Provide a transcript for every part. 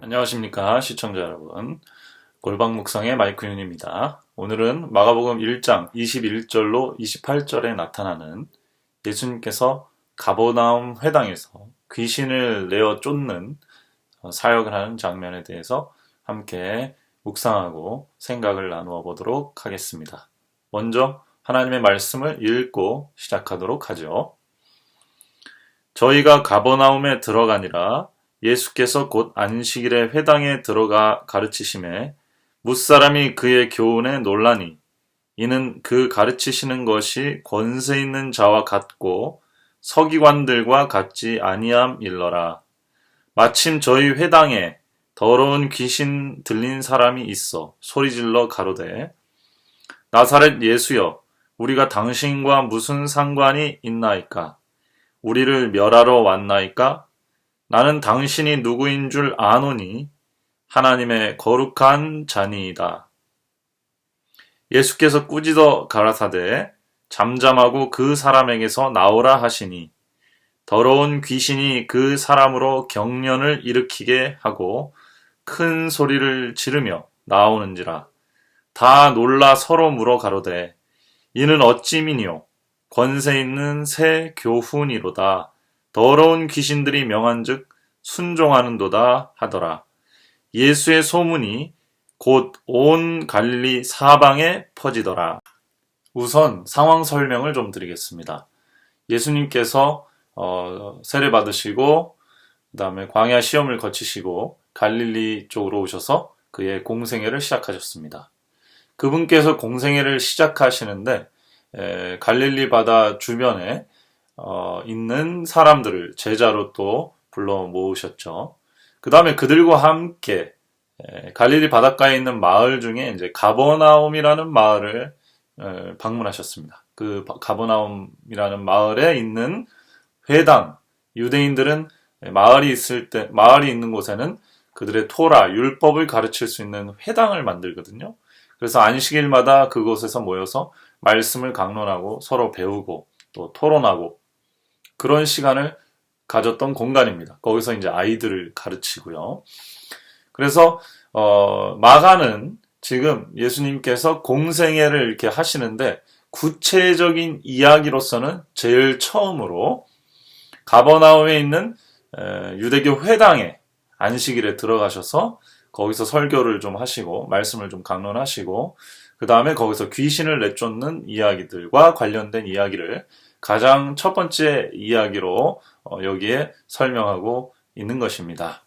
안녕하십니까 시청자 여러분, 골방묵상의 마이크윤입니다. 오늘은 마가복음 1장 21절로 28절에 나타나는 예수님께서 가버나움 회당에서 귀신을 내어 쫓는 사역을 하는 장면에 대해서 함께 묵상하고 생각을 나누어 보도록 하겠습니다. 먼저 하나님의 말씀을 읽고 시작하도록 하죠. 저희가 가버나움에 들어가니라. 예수께서 곧 안식일에 회당에 들어가 가르치심에 뭇사람이 그의 교훈에 놀라니 이는 그 가르치시는 것이 권세 있는 자와 같고 서기관들과 같지 아니함일러라. 마침 저희 회당에 더러운 귀신 들린 사람이 있어 소리질러 가로되 나사렛 예수여, 우리가 당신과 무슨 상관이 있나이까? 우리를 멸하러 왔나이까? 나는 당신이 누구인 줄 아노니 하나님의 거룩한 자니이다. 예수께서 꾸짖어 가라사대 잠잠하고 그 사람에게서 나오라 하시니 더러운 귀신이 그 사람으로 경련을 일으키게 하고 큰 소리를 지르며 나오는지라. 다 놀라 서로 물어 가로되 이는 어찌미니요? 권세 있는 새 교훈이로다. 더러운 귀신들이 명한즉 순종하는도다 하더라. 예수의 소문이 곧 온 갈릴리 사방에 퍼지더라. 우선 상황 설명을 좀 드리겠습니다. 예수님께서 세례 받으시고 그 다음에 광야 시험을 거치시고 갈릴리 쪽으로 오셔서 그의 공생애를 시작하셨습니다. 그분께서 공생애를 시작하시는데 갈릴리 바다 주변에 있는 사람들을 제자로 또 불러 모으셨죠. 그 다음에 그들과 함께 갈릴리 바닷가에 있는 마을 중에 이제 가버나움이라는 마을을 방문하셨습니다. 그 가버나움이라는 마을에 있는 회당, 유대인들은 마을이 있는 곳에는 그들의 토라, 율법을 가르칠 수 있는 회당을 만들거든요. 그래서 안식일마다 그곳에서 모여서 말씀을 강론하고 서로 배우고 또 토론하고 그런 시간을 가졌던 공간입니다. 거기서 이제 아이들을 가르치고요. 그래서 마가는 지금 예수님께서 공생애를 이렇게 하시는데 구체적인 이야기로서는 제일 처음으로 가버나움에 있는 유대교 회당에 안식일에 들어가셔서 거기서 설교를 좀 하시고 말씀을 좀 강론하시고 그 다음에 거기서 귀신을 내쫓는 이야기들과 관련된 이야기를 가장 첫 번째 이야기로 여기에 설명하고 있는 것입니다.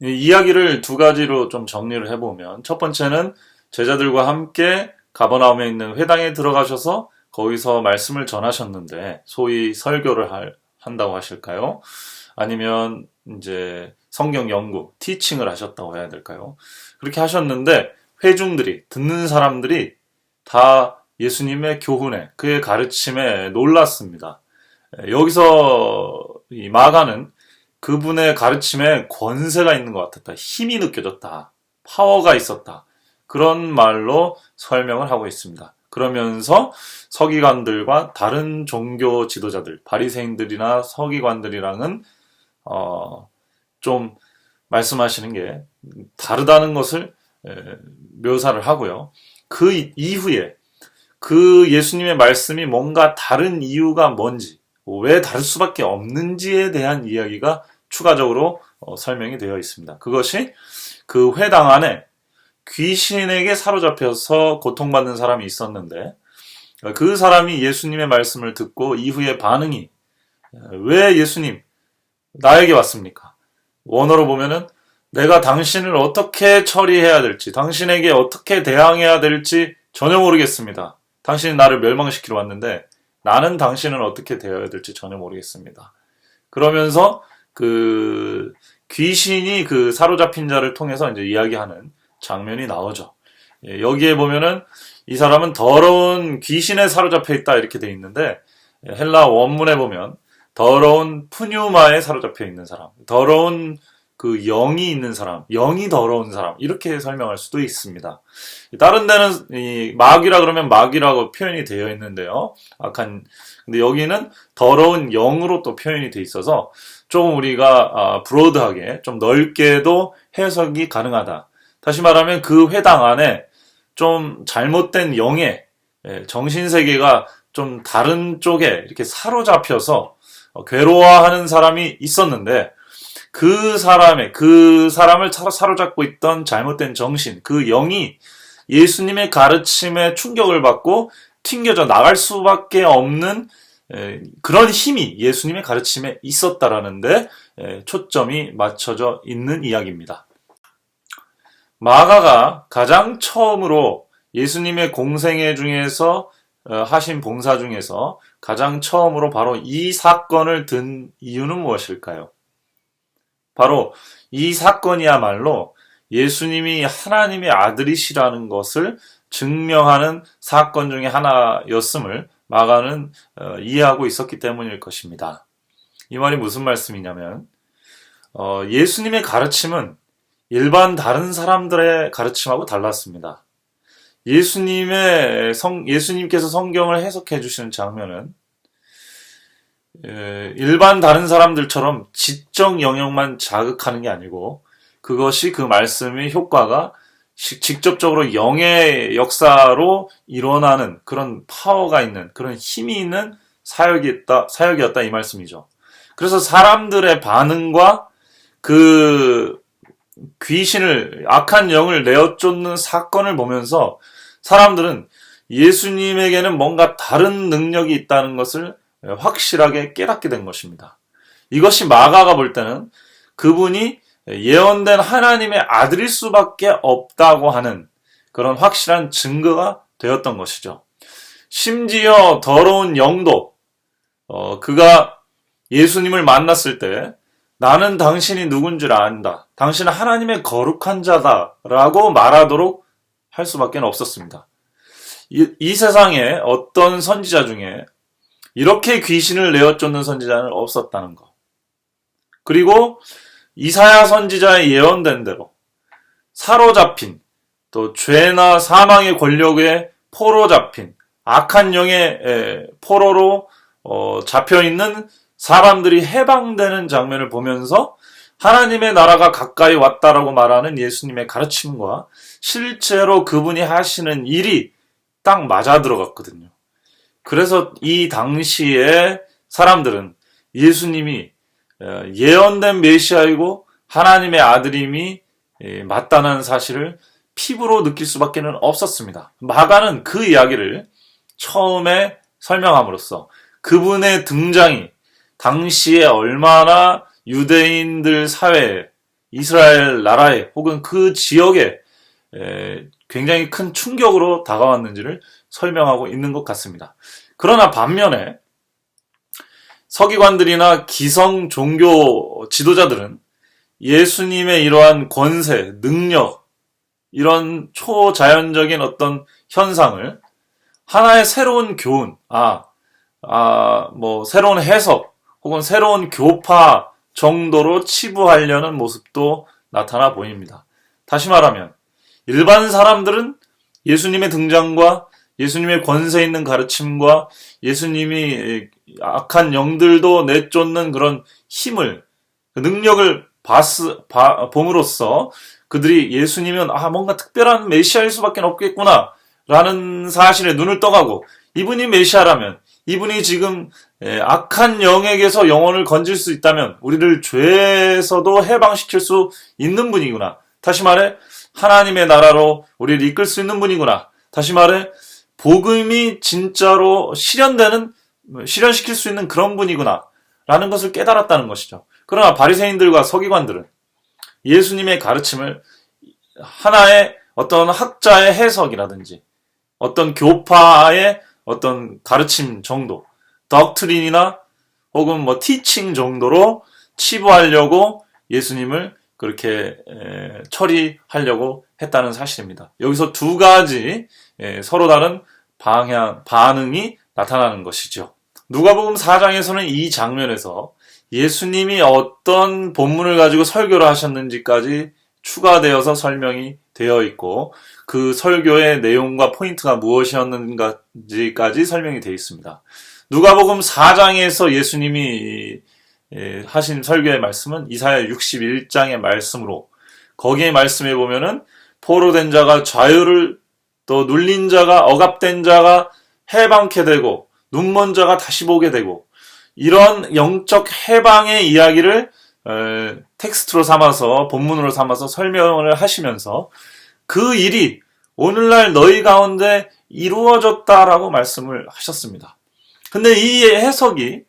이 이야기를 두 가지로 좀 정리를 해보면 첫 번째는 제자들과 함께 가버나움에 있는 회당에 들어가셔서 거기서 말씀을 전하셨는데 소위 설교를 한다고 하실까요? 아니면 이제 성경 연구, 티칭을 하셨다고 해야 될까요? 그렇게 하셨는데 회중들이, 듣는 사람들이 다 예수님의 교훈에, 그의 가르침에 놀랐습니다. 여기서 이 마가는 그분의 가르침에 권세가 있는 것 같았다. 힘이 느껴졌다. 파워가 있었다. 그런 말로 설명을 하고 있습니다. 그러면서 서기관들과 다른 종교 지도자들, 바리새인들이나 서기관들이랑은 좀 말씀하시는 게 다르다는 것을 묘사를 하고요. 그 이후에 그 예수님의 말씀이 뭔가 다른 이유가 뭔지, 왜 다를 수밖에 없는지에 대한 이야기가 추가적으로 설명이 되어 있습니다. 그것이 그 회당 안에 귀신에게 사로잡혀서 고통받는 사람이 있었는데 그 사람이 예수님의 말씀을 듣고 이후의 반응이 왜 예수님 나에게 왔습니까? 원어로 보면은 내가 당신을 어떻게 처리해야 될지, 당신에게 어떻게 대항해야 될지 전혀 모르겠습니다. 당신이 나를 멸망시키러 왔는데 나는 당신을 어떻게 대해야 될지 전혀 모르겠습니다. 그러면서 그 귀신이 그 사로잡힌 자를 통해서 이제 이야기하는 장면이 나오죠. 여기에 보면은 이 사람은 더러운 귀신에 사로잡혀 있다 이렇게 돼 있는데 헬라 원문에 보면 더러운 푸뉴마에 사로잡혀 있는 사람, 더러운 그 영이 있는 사람, 영이 더러운 사람 이렇게 설명할 수도 있습니다. 다른 데는 이 마귀라 그러면 마귀라고 표현이 되어 있는데요. 근데 여기는 더러운 영으로 또 표현이 돼 있어서 조금 우리가 브로드하게 좀 넓게도 해석이 가능하다. 다시 말하면 그 회당 안에 좀 잘못된 영의 정신세계가 좀 다른 쪽에 이렇게 사로잡혀서 괴로워하는 사람이 있었는데 그 사람을 사로잡고 있던 잘못된 정신, 그 영이 예수님의 가르침에 충격을 받고 튕겨져 나갈 수밖에 없는 그런 힘이 예수님의 가르침에 있었다라는데 초점이 맞춰져 있는 이야기입니다. 마가가 가장 처음으로 예수님의 공생애 중에서 하신 봉사 중에서 가장 처음으로 바로 이 사건을 든 이유는 무엇일까요? 바로 이 사건이야말로 예수님이 하나님의 아들이시라는 것을 증명하는 사건 중에 하나였음을 마가는 이해하고 있었기 때문일 것입니다. 이 말이 무슨 말씀이냐면 예수님의 가르침은 일반 다른 사람들의 가르침하고 달랐습니다. 예수님께서 성경을 해석해 주시는 장면은 일반 다른 사람들처럼 지적 영역만 자극하는 게 아니고 그것이 그 말씀의 효과가 직접적으로 영의 역사로 일어나는 그런 파워가 있는 그런 힘이 있는 사역이었다 이 말씀이죠. 그래서 사람들의 반응과 그 귀신을 악한 영을 내어쫓는 사건을 보면서 사람들은 예수님에게는 뭔가 다른 능력이 있다는 것을 확실하게 깨닫게 된 것입니다. 이것이 마가가 볼 때는 그분이 예언된 하나님의 아들일 수밖에 없다고 하는 그런 확실한 증거가 되었던 것이죠. 심지어 더러운 영도 그가 예수님을 만났을 때 나는 당신이 누군 줄 안다. 당신은 하나님의 거룩한 자다라고 말하도록 할 수밖에 없었습니다. 이 세상에 어떤 선지자 중에 이렇게 귀신을 내어쫓는 선지자는 없었다는 것. 그리고 이사야 선지자의 예언된 대로 사로잡힌 또 죄나 사망의 권력에 포로 잡힌 악한 영의 포로로 잡혀있는 사람들이 해방되는 장면을 보면서 하나님의 나라가 가까이 왔다라고 말하는 예수님의 가르침과 실제로 그분이 하시는 일이 딱 맞아 들어갔거든요. 그래서 이 당시에 사람들은 예수님이 예언된 메시아이고 하나님의 아들임이 맞다는 사실을 피부로 느낄 수밖에 없었습니다. 마가는 그 이야기를 처음에 설명함으로써 그분의 등장이 당시에 얼마나 유대인들 사회에 이스라엘 나라에 혹은 그 지역에 굉장히 큰 충격으로 다가왔는지를 설명하고 있는 것 같습니다. 그러나 반면에 서기관들이나 기성 종교 지도자들은 예수님의 이러한 권세, 능력, 이런 초자연적인 어떤 현상을 하나의 새로운 교훈, 새로운 해석, 혹은 새로운 교파 정도로 치부하려는 모습도 나타나 보입니다. 다시 말하면 일반 사람들은 예수님의 등장과 예수님의 권세 있는 가르침과 예수님이 악한 영들도 내쫓는 그런 힘을, 능력을 봄으로써 그들이 예수님은 뭔가 특별한 메시아일 수밖에 없겠구나 라는 사실에 눈을 떠가고 이분이 메시아라면 이분이 지금 악한 영에게서 영혼을 건질 수 있다면 우리를 죄에서도 해방시킬 수 있는 분이구나. 다시 말해 하나님의 나라로 우리를 이끌 수 있는 분이구나. 다시 말해 복음이 진짜로 실현시킬 수 있는 그런 분이구나 라는 것을 깨달았다는 것이죠. 그러나 바리새인들과 서기관들은 예수님의 가르침을 하나의 어떤 학자의 해석이라든지 어떤 교파의 어떤 가르침 정도, 덕트린이나 혹은 티칭 정도로 치부하려고 예수님을 그렇게 처리하려고 했다는 사실입니다. 여기서 두 가지 서로 다른 반응이 나타나는 것이죠. 누가복음 4장에서는 이 장면에서 예수님이 어떤 본문을 가지고 설교를 하셨는지까지 추가되어서 설명이 되어 있고 그 설교의 내용과 포인트가 무엇이었는지까지 설명이 되어 있습니다. 누가복음 4장에서 예수님이 하신 설교의 말씀은 이사야 61장의 말씀으로 거기에 말씀해 보면은 포로된 자가 자유를 또 눌린 자가 억압된 자가 해방케 되고 눈먼 자가 다시 보게 되고 이런 영적 해방의 이야기를 텍스트로 삼아서 본문으로 삼아서 설명을 하시면서 그 일이 오늘날 너희 가운데 이루어졌다라고 말씀을 하셨습니다. 근데 이 해석이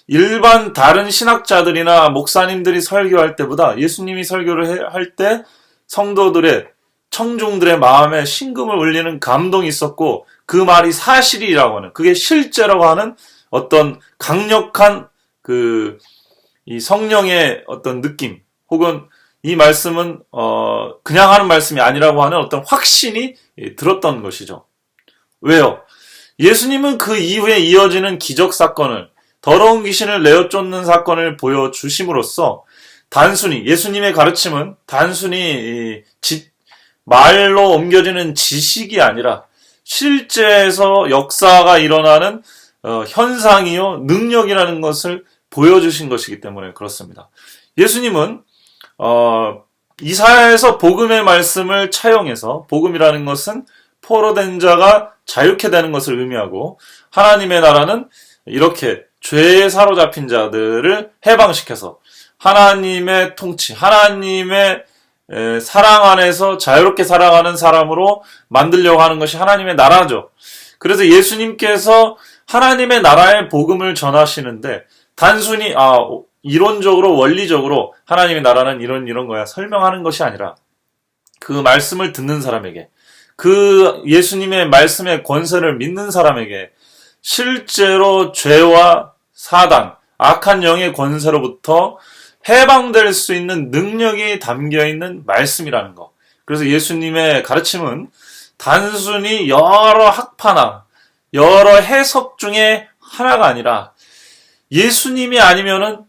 일반 다른 신학자들이나 목사님들이 설교할 때보다 예수님이 설교를 할 때 성도들의 청중들의 마음에 심금을 울리는 감동이 있었고 그 말이 사실이라고 하는 그게 실제라고 하는 어떤 강력한 이 성령의 어떤 느낌 혹은 이 말씀은 그냥 하는 말씀이 아니라고 하는 어떤 확신이 들었던 것이죠. 왜요? 예수님은 그 이후에 이어지는 기적 사건을 더러운 귀신을 내어 쫓는 사건을 보여주심으로써 단순히 예수님의 가르침은 단순히 말로 옮겨지는 지식이 아니라 실제에서 역사가 일어나는 현상이요 능력이라는 것을 보여주신 것이기 때문에 그렇습니다. 예수님은 이사야에서 복음의 말씀을 차용해서 복음이라는 것은 포로된 자가 자유케 되는 것을 의미하고 하나님의 나라는 이렇게 죄에 사로잡힌 자들을 해방시켜서 하나님의 통치, 하나님의 사랑 안에서 자유롭게 살아가는 사람으로 만들려고 하는 것이 하나님의 나라죠. 그래서 예수님께서 하나님의 나라의 복음을 전하시는데 단순히 이론적으로 원리적으로 하나님의 나라는 이런 거야 설명하는 것이 아니라 그 말씀을 듣는 사람에게 그 예수님의 말씀의 권세를 믿는 사람에게 실제로 죄와 사단, 악한 영의 권세로부터 해방될 수 있는 능력이 담겨있는 말씀이라는 것. 그래서 예수님의 가르침은 단순히 여러 학파나 여러 해석 중에 하나가 아니라 예수님이 아니면은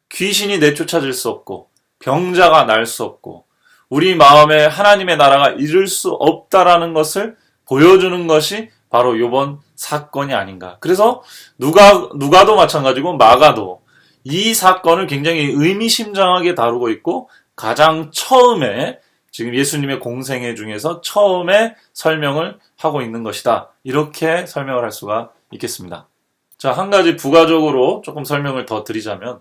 귀신이 내쫓아질 수 없고 병자가 날 수 없고 우리 마음에 하나님의 나라가 이룰 수 없다라는 것을 보여주는 것이 바로 이번 사건이 아닌가. 그래서 누가도 마찬가지고 마가도 이 사건을 굉장히 의미심장하게 다루고 있고 가장 처음에 지금 예수님의 공생애 중에서 처음에 설명을 하고 있는 것이다. 이렇게 설명을 할 수가 있겠습니다. 자, 한 가지 부가적으로 조금 설명을 더 드리자면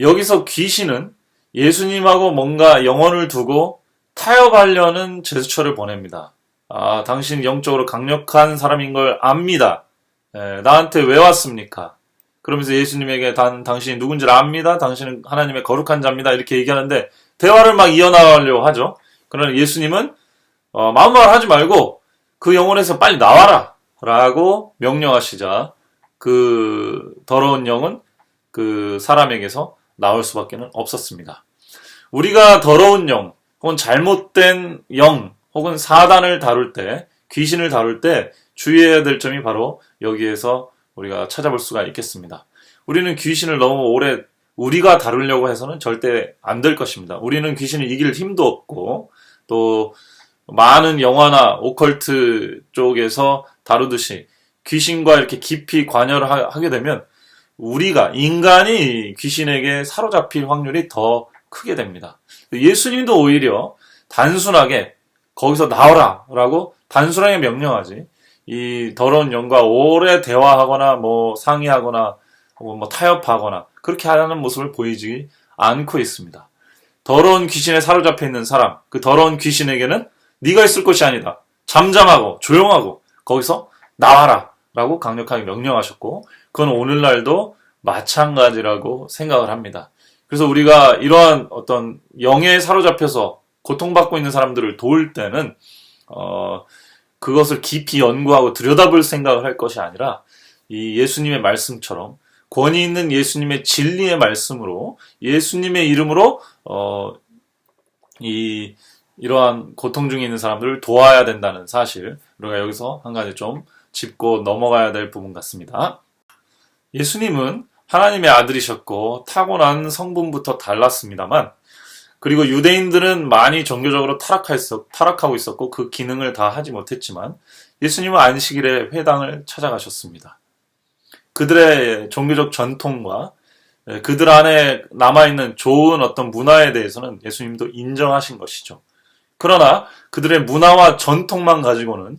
여기서 귀신은 예수님하고 뭔가 영혼을 두고 타협하려는 제스처를 보냅니다. 당신 영적으로 강력한 사람인 걸 압니다. 나한테 왜 왔습니까? 그러면서 예수님에게 당신이 누군지를 압니다. 당신은 하나님의 거룩한 자입니다. 이렇게 얘기하는데 대화를 막 이어나가려고 하죠. 그러나 예수님은 마음만 하지 말고 그 영혼에서 빨리 나와라 라고 명령하시자 그 더러운 영은 그 사람에게서 나올 수밖에 없었습니다. 우리가 더러운 영 혹은 잘못된 영 혹은 사단을 다룰 때 귀신을 다룰 때 주의해야 될 점이 바로 여기에서 우리가 찾아볼 수가 있겠습니다. 우리는 귀신을 너무 오래 우리가 다루려고 해서는 절대 안 될 것입니다. 우리는 귀신을 이길 힘도 없고 또 많은 영화나 오컬트 쪽에서 다루듯이 귀신과 이렇게 깊이 관여를 하게 되면 우리가 인간이 귀신에게 사로잡힐 확률이 더 크게 됩니다. 예수님도 오히려 단순하게 거기서 나오라 라고 단순하게 명령하지 이 더러운 영과 오래 대화하거나 상의하거나 혹은 타협하거나 그렇게 하는 모습을 보이지 않고 있습니다. 더러운 귀신에 사로잡혀 있는 사람, 그 더러운 귀신에게는 네가 있을 것이 아니다. 잠잠하고 조용하고 거기서 나와라 라고 강력하게 명령하셨고 그건 오늘날도 마찬가지라고 생각을 합니다. 그래서 우리가 이러한 어떤 영에 사로잡혀서 고통받고 있는 사람들을 도울 때는 그것을 깊이 연구하고 들여다볼 생각을 할 것이 아니라 이 예수님의 말씀처럼 권위 있는 예수님의 진리의 말씀으로 예수님의 이름으로 이러한 고통 중에 있는 사람들을 도와야 된다는 사실 우리가 여기서 한 가지 좀 짚고 넘어가야 될 부분 같습니다. 예수님은 하나님의 아들이셨고 타고난 성분부터 달랐습니다만, 그리고 유대인들은 많이 종교적으로 타락하고 있었고 그 기능을 다 하지 못했지만 예수님은 안식일에 회당을 찾아가셨습니다. 그들의 종교적 전통과 그들 안에 남아있는 좋은 어떤 문화에 대해서는 예수님도 인정하신 것이죠. 그러나 그들의 문화와 전통만 가지고는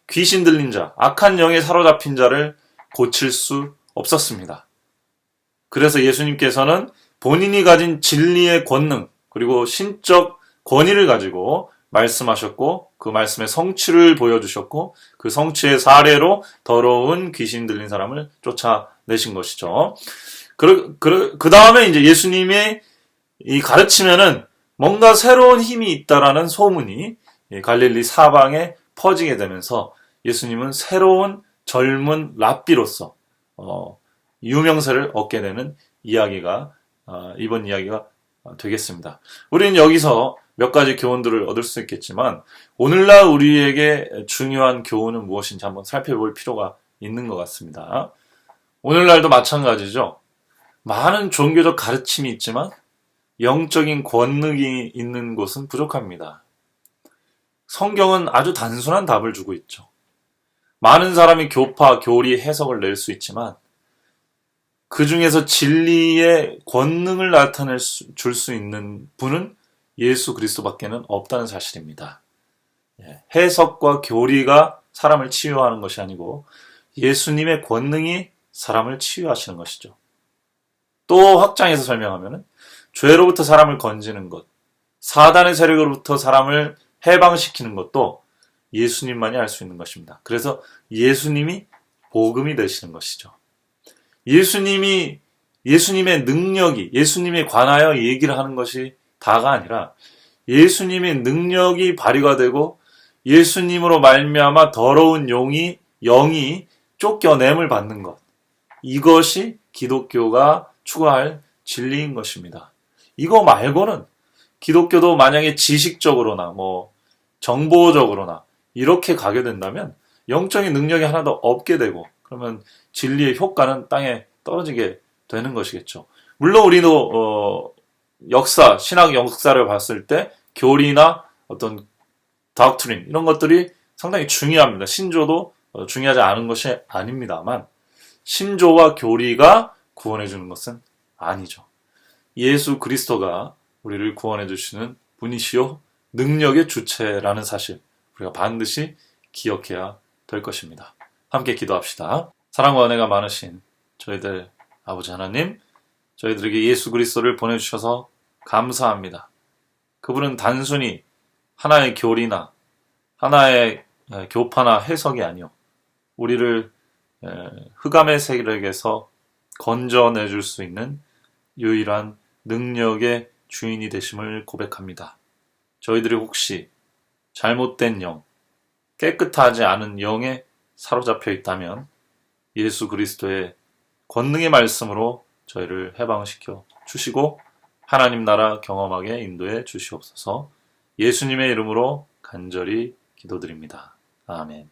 귀신 들린 자, 악한 영에 사로잡힌 자를 고칠 수 없었습니다. 그래서 예수님께서는 본인이 가진 진리의 권능, 그리고 신적 권위를 가지고 말씀하셨고, 그 말씀의 성취를 보여주셨고, 그 성취의 사례로 더러운 귀신 들린 사람을 쫓아내신 것이죠. 그 다음에 이제 예수님의 이 가르치면은 뭔가 새로운 힘이 있다라는 소문이 갈릴리 사방에 퍼지게 되면서 예수님은 새로운 젊은 랍비로서 유명세를 얻게 되는 이야기가 이번 이야기가 되겠습니다. 우리는 여기서 몇 가지 교훈들을 얻을 수 있겠지만 오늘날 우리에게 중요한 교훈은 무엇인지 한번 살펴볼 필요가 있는 것 같습니다. 오늘날도 마찬가지죠. 많은 종교적 가르침이 있지만 영적인 권능이 있는 곳은 부족합니다. 성경은 아주 단순한 답을 주고 있죠. 많은 사람이 교파, 교리, 해석을 낼 수 있지만 그 중에서 진리의 권능을 줄 수 있는 분은 예수 그리스도밖에는 없다는 사실입니다. 해석과 교리가 사람을 치유하는 것이 아니고 예수님의 권능이 사람을 치유하시는 것이죠. 또 확장해서 설명하면 죄로부터 사람을 건지는 것, 사단의 세력으로부터 사람을 해방시키는 것도 예수님만이 할 수 있는 것입니다. 그래서 예수님이 복음이 되시는 것이죠. 예수님의 능력이, 예수님에 관하여 얘기를 하는 것이 다가 아니라 예수님의 능력이 발휘가 되고 예수님으로 말미암아 더러운 영이 쫓겨냄을 받는 것. 이것이 기독교가 추구할 진리인 것입니다. 이거 말고는 기독교도 만약에 지식적으로나 정보적으로나 이렇게 가게 된다면 영적인 능력이 하나도 없게 되고 그러면 진리의 효과는 땅에 떨어지게 되는 것이겠죠. 물론 우리도 신학 역사를 봤을 때 교리나 어떤 doctrine 이런 것들이 상당히 중요합니다. 신조도 중요하지 않은 것이 아닙니다만 신조와 교리가 구원해 주는 것은 아니죠. 예수 그리스도가 우리를 구원해 주시는 분이시요 능력의 주체라는 사실 우리가 반드시 기억해야 될 것입니다. 함께 기도합시다. 사랑과 은혜가 많으신 저희들 아버지 하나님, 저희들에게 예수 그리스도를 보내주셔서 감사합니다. 그분은 단순히 하나의 교리나 하나의 교파나 해석이 아니요 우리를 흑암의 세력에서 건져내줄 수 있는 유일한 능력의 주인이 되심을 고백합니다. 저희들이 혹시 잘못된 영, 깨끗하지 않은 영에 사로잡혀 있다면 예수 그리스도의 권능의 말씀으로 저희를 해방시켜 주시고 하나님 나라 경험하게 인도해 주시옵소서. 예수님의 이름으로 간절히 기도드립니다. 아멘.